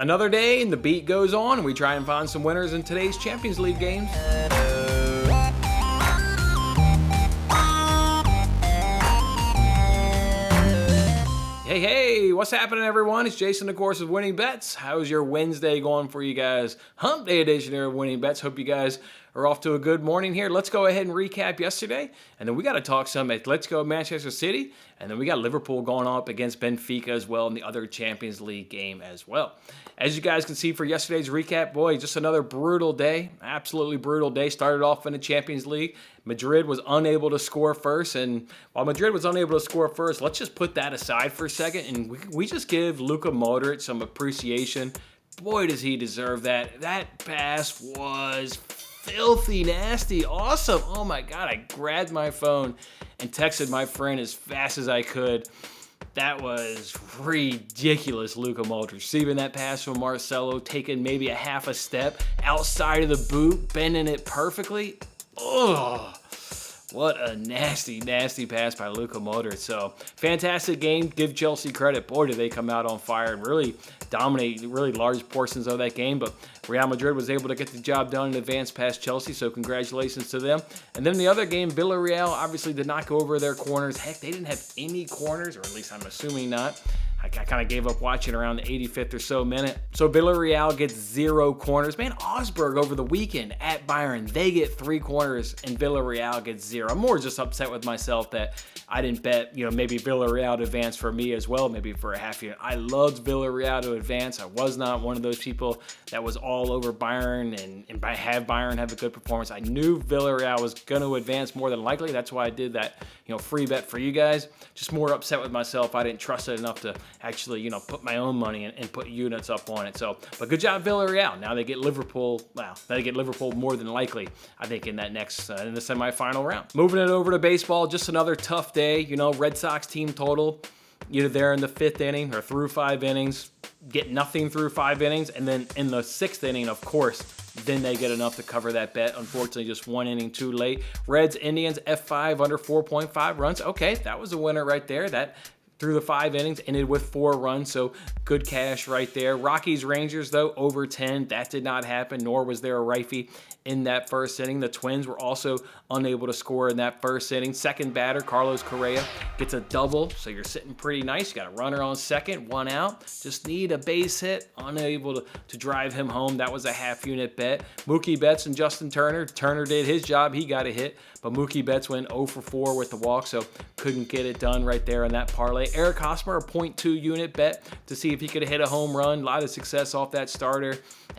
Another day and the beat goes on, and we try and find some winners in today's Champions League games. Hey, what's happening, everyone? It's Jason, of course, of Winning Bets. How's your Wednesday going for you guys? Hump Day edition here of Winning Bets. Hope you guys are off to a good morning here. Let's go ahead and recap yesterday, and then we got to talk some Atletico, Manchester City, and then we got Liverpool going up against Benfica as well in the other Champions League game as well. As you guys can see for yesterday's recap, boy, just another brutal day, absolutely brutal day. Started off in the Champions League. Madrid was unable to score first, and while Madrid was unable to score first, let's just put that aside for a second, and we just give Luka Modric some appreciation. Boy, does he deserve that. That pass was filthy nasty, awesome. Oh my God, I grabbed my phone and texted my friend as fast as I could. That was ridiculous, Luka Modric. Receiving that pass from Marcelo, taking maybe a half a step outside of the boot, bending it perfectly. Oh, what a nasty, nasty pass by Luka Modric. So, fantastic game. Give Chelsea credit. Boy, did they come out on fire and really dominate really large portions of that game. But Real Madrid was able to get the job done and advance past Chelsea, so congratulations to them. And then the other game, Villarreal obviously did not go over their corners. Heck, they didn't have any corners, or at least I'm assuming not. I kind of gave up watching around the 85th or so minute. So Villarreal gets 0 corners. Man, Augsburg over the weekend at Bayern, they get 3 corners and Villarreal gets 0. I'm more just upset with myself that I didn't bet, maybe Villarreal to advance for me as well, maybe for a half year. I loved Villarreal to advance. I was not one of those people that was all over Bayern and have Bayern have a good performance. I knew Villarreal was going to advance more than likely. That's why I did that, free bet for you guys. Just more upset with myself. I didn't trust it enough to actually, put my own money and put units up on it. So, but good job, Villarreal. Now they get Liverpool. Well, they get Liverpool more than likely, I think, in that next, in the semifinal round. Moving it over to baseball, just another tough day. Red Sox team total, they're in the 5th inning or through 5 innings, get nothing through 5 innings. And then in the 6th inning, of course, then they get enough to cover that bet. Unfortunately, just 1 inning too late. Reds, Indians, F5 under 4.5 runs. Okay, that was a winner right there. That through the 5 innings, ended with 4 runs, so good cash right there. Rockies, Rangers, though, over 10. That did not happen, nor was there a rifey in that first inning. The Twins were also unable to score in that first inning. Second batter, Carlos Correa, gets a double, so you're sitting pretty nice. You got a runner on second, 1 out. Just need a base hit, unable to drive him home. That was a half-unit bet. Mookie Betts and Justin Turner. Turner did his job. He got a hit, but Mookie Betts went 0 for 4 with the walk, so couldn't get it done right there on that parlay. Eric Hosmer, a 0.2 unit bet to see if he could hit a home run. A lot of success off that starter.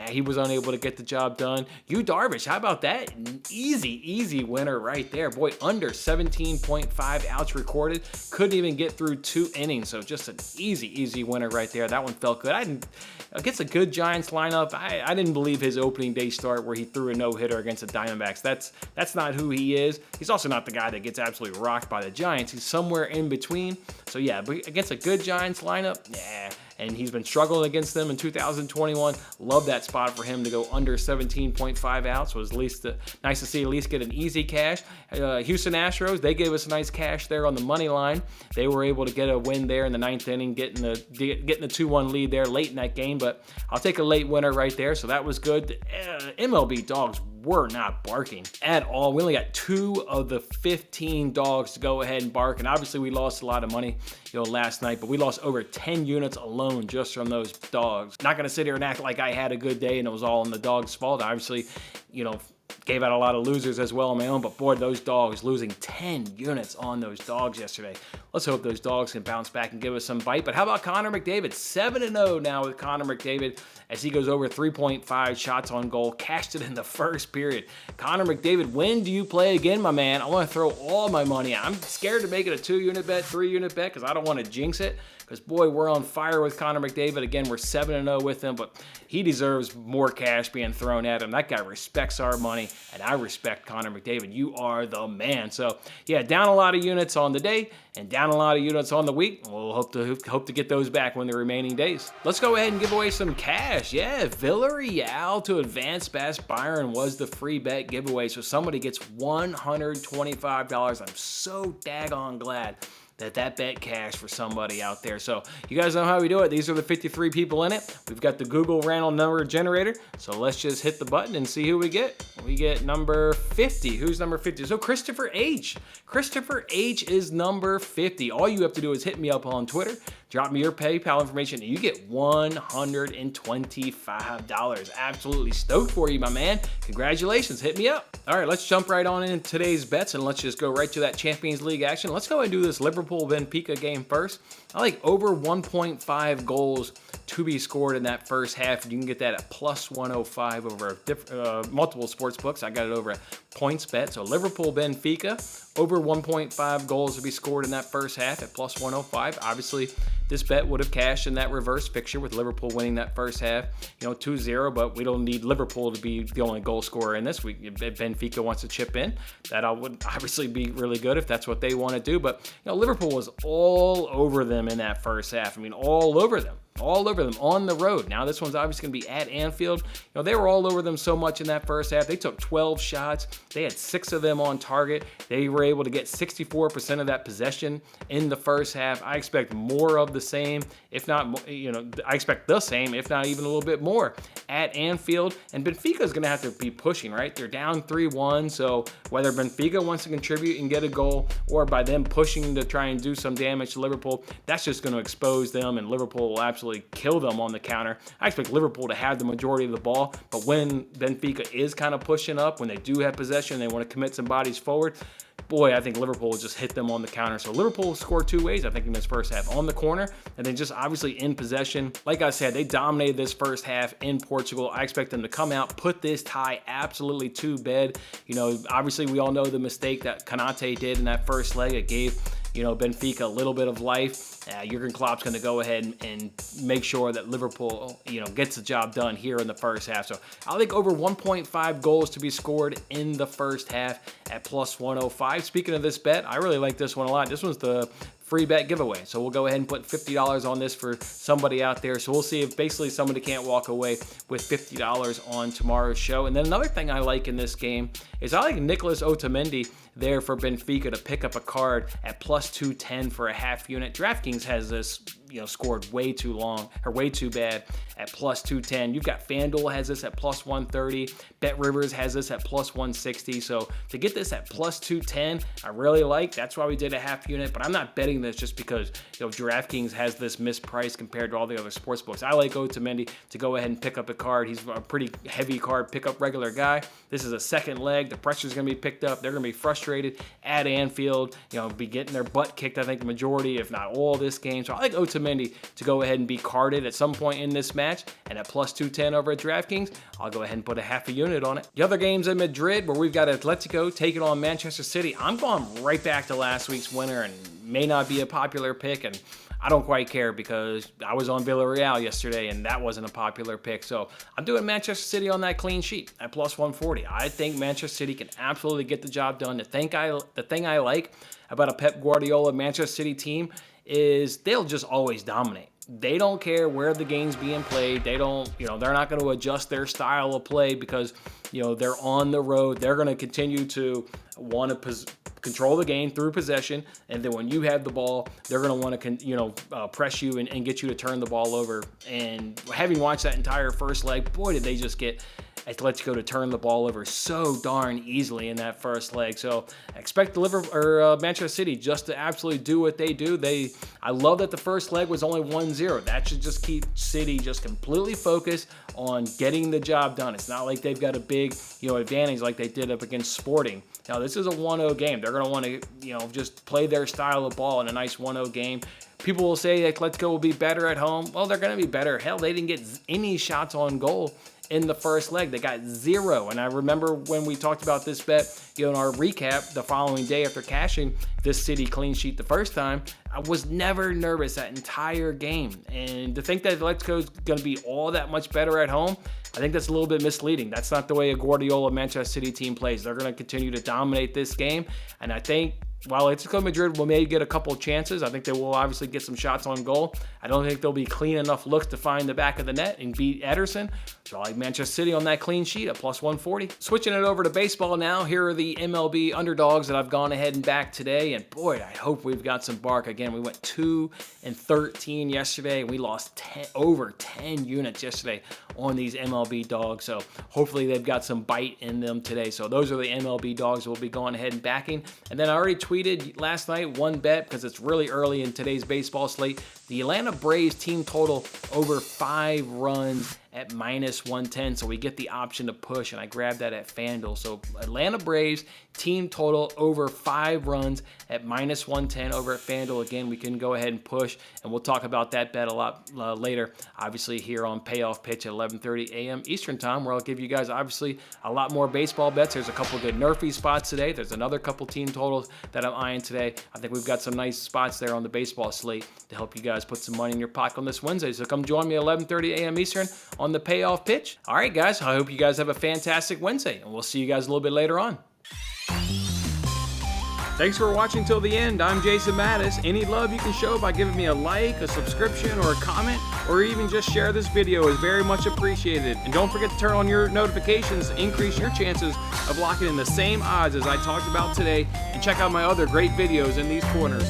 He was unable to get the job done. Yu Darvish, how about that? An easy winner right there. Boy, under 17.5 outs recorded. Couldn't even get through 2 innings, so just an easy winner right there. That one felt good. Against a good Giants lineup, I didn't believe his opening day start where he threw a no-hitter against the Diamondbacks. That's not who he is. He's also not the guy that gets absolutely rocked by the Giants. He's somewhere in between. So yeah, but against a good Giants lineup, and he's been struggling against them in 2021. Love that spot for him to go under 17.5 outs. So it was at least nice to see at least get an easy cash. Houston Astros, they gave us a nice cash there on the money line. They were able to get a win there in the 9th inning, getting the 2-1 lead there late in that game. But I'll take a late winner right there. So that was good. MLB dogs were not barking at all. We only got 2 of the 15 dogs to go ahead and bark, and obviously we lost a lot of money last night, but we lost over 10 units alone just from those dogs. Not going to sit here and act like I had a good day and it was all in the dogs' fault. Obviously, gave out a lot of losers as well on my own, but boy, those dogs, losing 10 units on those dogs yesterday. Let's hope those dogs can bounce back and give us some bite. But how about Connor McDavid? 7-0 now with Connor McDavid as he goes over 3.5 shots on goal. Cashed it in the first period. Connor McDavid, when do you play again, my man? I want to throw all my money out. I'm scared to make it a 2-unit bet, 3-unit bet, because I don't want to jinx it. Because, boy, we're on fire with Connor McDavid. Again, we're 7-0 with him, but he deserves more cash being thrown at him. That guy respects our money, and I respect Connor McDavid. You are the man. So, yeah, down a lot of units on the day and down a lot of units on the week. We'll hope to get those back in the remaining days. Let's go ahead and give away some cash. Yeah, Villarreal to advance past Bayern was the free bet giveaway. So somebody gets $125. I'm so daggone glad that bet cash for somebody out there. So you guys know how we do it. These are the 53 people in it. We've got the Google random number generator. So let's just hit the button and see who we get. We get number 50. Who's number 50? So Christopher H. Christopher H is number 50. All you have to do is hit me up on Twitter, drop me your PayPal information, and you get $125. Absolutely stoked for you, my man. Congratulations. Hit me up. All right, let's jump right on into today's bets, and let's just go right to that Champions League action. Let's go and do this Liverpool-Benfica game first. I like over 1.5 goals to be scored in that first half. You can get that at plus 105 over multiple sports books. I got it over at PointsBet. So Liverpool-Benfica, over 1.5 goals to be scored in that first half at plus 105. Obviously, this bet would have cashed in that reverse fixture with Liverpool winning that first half, 2-0, but we don't need Liverpool to be the only goal scorer in this week. If Benfica wants to chip in, that would obviously be really good if that's what they want to do. But, Liverpool was all over them in that first half. I mean, all over them on the road. Now, this one's obviously going to be at Anfield. They were all over them so much in that first half. They took 12 shots. They had 6 of them on target. They were able to get 64% of that possession in the first half. I expect more of the same, if not, I expect the same, if not even a little bit more at Anfield. And Benfica is going to have to be pushing, right? They're down 3-1. So whether Benfica wants to contribute and get a goal, or by them pushing to try and do some damage to Liverpool, that's just going to expose them, and Liverpool will absolutely kill them on the counter. I expect Liverpool to have the majority of the ball, but when Benfica is kind of pushing up, when they do have possession, they want to commit some bodies forward, boy, I think Liverpool will just hit them on the counter. So Liverpool scored 2 ways, I think, in this first half. On the corner, and then just obviously in possession. Like I said, they dominated this first half in Portugal. I expect them to come out, put this tie absolutely to bed. Obviously we all know the mistake that Konate did in that first leg. It gave Benfica a little bit of life. Jurgen Klopp's going to go ahead and make sure that Liverpool, gets the job done here in the first half. So I think over 1.5 goals to be scored in the first half at plus 105. Speaking of this bet, I really like this one a lot. This one's the free bet giveaway. So we'll go ahead and put $50 on this for somebody out there. So we'll see if basically somebody can't walk away with $50 on tomorrow's show. And then another thing I like in this game is I like Nicolas Otamendi there for Benfica to pick up a card at plus 210 for a half unit. DraftKings has this scored way too long or way too bad at plus 210. You've got FanDuel has this at plus 130. BetRivers has this at plus 160. So to get this at plus 210, I really like. That's why we did a half unit, but I'm not betting this just because DraftKings has this mispriced compared to all the other sports books. I like Otamendi to go ahead and pick up a card. He's a pretty heavy card pickup regular guy. This is a second leg. The pressure's going to be picked up. They're going to be frustrated at Anfield, be getting their butt kicked, I think, the majority, if not all, this game. So I like Otamendi to go ahead and be carded at some point in this match, and at plus 210 over at DraftKings, I'll go ahead and put a half a unit on it. The other games in Madrid, where we've got Atletico taking on Manchester City, I'm going right back to last week's winner, and may not be a popular pick, and I don't quite care because I was on Villarreal yesterday and that wasn't a popular pick. So I'm doing Manchester City on that clean sheet at plus 140. I think Manchester City can absolutely get the job done. The thing I like about a Pep Guardiola Manchester City team is they'll just always dominate. They don't care where the game's being played. They don't, they're not going to adjust their style of play because, they're on the road. They're going to continue to want to control the game through possession, and then when you have the ball, they're going to want to press you and get you to turn the ball over. And having watched that entire first leg, boy, did they just get Atletico to turn the ball over so darn easily in that first leg. So I expect Manchester City just to absolutely do what they do. I love that the first leg was only 1-0. That should just keep City just completely focused on getting the job done. It's not like they've got a big advantage like they did up against Sporting. Now, this is a 1-0 game. They're going to want to just play their style of ball in a nice 1-0 game. People will say Atletico will be better at home. Well, they're going to be better. Hell, they didn't get any shots on goal in the first leg. They got 0. And I remember when we talked about this bet, in our recap the following day after cashing this City clean sheet the first time, I was never nervous that entire game. And to think that Atletico is going to be all that much better at home, I think that's a little bit misleading. That's not the way a Guardiola Manchester City team plays. They're going to continue to dominate this game. And I think while Atletico Madrid will maybe get a couple of chances, I think they will obviously get some shots on goal. I don't think they'll be clean enough looks to find the back of the net and beat Ederson. So I like Manchester City on that clean sheet at plus 140. Switching it over to baseball now. Here are the MLB underdogs that I've gone ahead and backed today. And boy, I hope we've got some bark. Again, we went 2-13 yesterday, and we lost over 10 units yesterday on these MLB dogs. So hopefully they've got some bite in them today. So those are the MLB dogs we'll be going ahead and backing. And then I already tweeted last night one bet, because it's really early in today's baseball slate. The Atlanta Braves team total over 5 runs at minus 110, so we get the option to push, and I grabbed that at FanDuel. So Atlanta Braves team total over 5 runs at minus 110 over at FanDuel. Again, we can go ahead and push, and we'll talk about that bet a lot later, obviously here on Payoff Pitch at 11:30 a.m. Eastern Time, where I'll give you guys obviously a lot more baseball bets. There's a couple good Nerfy spots today. There's another couple team totals that I'm eyeing today. I think we've got some nice spots there on the baseball slate to help you guys put some money in your pocket on this Wednesday. So come join me at 11:30 a.m. Eastern on the Payoff Pitch. All right, guys, I hope you guys have a fantastic Wednesday, and we'll see you guys a little bit later on. Thanks for watching till the end. I'm Jason Mattis. Any love you can show by giving me a like, a subscription, or a comment, or even just share this video is very much appreciated. And don't forget to turn on your notifications to increase your chances of locking in the same odds as I talked about today, and check out my other great videos in these corners.